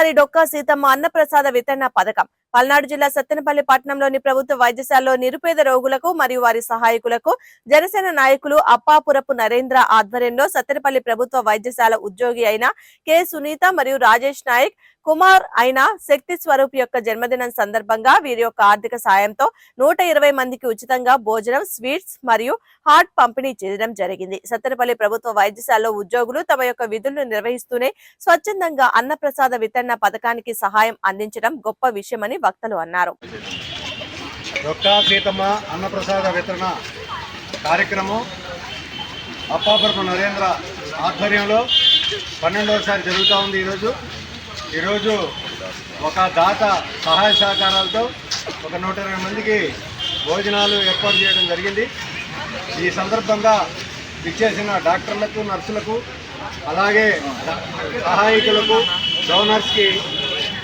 వారి డొక్కా సీతమ్మ అన్నప్రసాద వితరణ పథకం పల్నాడు జిల్లా సత్తెనపల్లి పట్టణంలోని ప్రభుత్వ వైద్యశాలలో నిరుపేద రోగులకు మరియు వారి సహాయకులకు జనసేన నాయకులు అప్పాపురపు నరేంద్ర ఆధ్వర్యంలో సత్తెనపల్లి ప్రభుత్వ వైద్యశాల ఉద్యోగి అయిన కె సునీత మరియు రాజేష్ నాయక్ కుమార్ అయిన శక్తి స్వరూప్ యొక్క జన్మదినం సందర్భంగా వీరి యొక్క ఆర్థిక సాయంతో 120 మందికి ఉచితంగా భోజనం, స్వీట్స్ మరియు హాట్ పంపిణీ చేయడం జరిగింది. సత్తెనపల్లి ప్రభుత్వ వైద్యశాలలో ఉద్యోగులు తమ యొక్క విధులను నిర్వహిస్తూనే స్వచ్ఛందంగా అన్నప్రసాద వితరణ పథకానికి సహాయం అందించడం గొప్ప విషయమని వక్తలు అన్నారు. డొక్కా సీతమ్మ అన్నప్రసాద వితరణ కార్యక్రమం అప్పాపురపు నరేంద్ర ఆధ్వర్యంలో 12వసారి జరుగుతూ ఉంది. ఈరోజు ఒక దాత సహాయ సహకారాలతో ఒక 120 మందికి భోజనాలు ఏర్పాటు చేయడం జరిగింది. ఈ సందర్భంగా ఇచ్చేసిన డాక్టర్లకు, నర్సులకు, అలాగే సహాయకులకు, డోనర్స్కి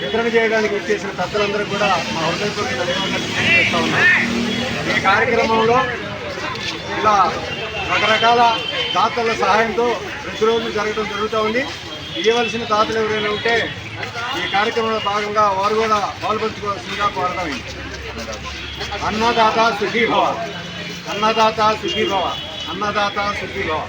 వితరణ చేయడానికి ఇచ్చేసిన పెద్దలందరూ కూడా మా హృదయపూర్వక ధన్యవాదాలు తెలియజేస్తా ఉన్నాం. ఈ కార్యక్రమంలో ఇలా రకరకాల దాతల సహాయంతో ప్రతిరోజు జరుగుతూ ఉంది. ఇవ్వవలసిన దాతలు ఎవరైనా ఉంటే ఈ కార్యక్రమంలో భాగంగా వారు కూడా పాల్పంచుకోవాల్సిందిగా కోరడమైంది. అన్నదాత సుఖీ భవ, అన్నదాత సుఖీ భవ, అన్నదాత సుఖీ భవ.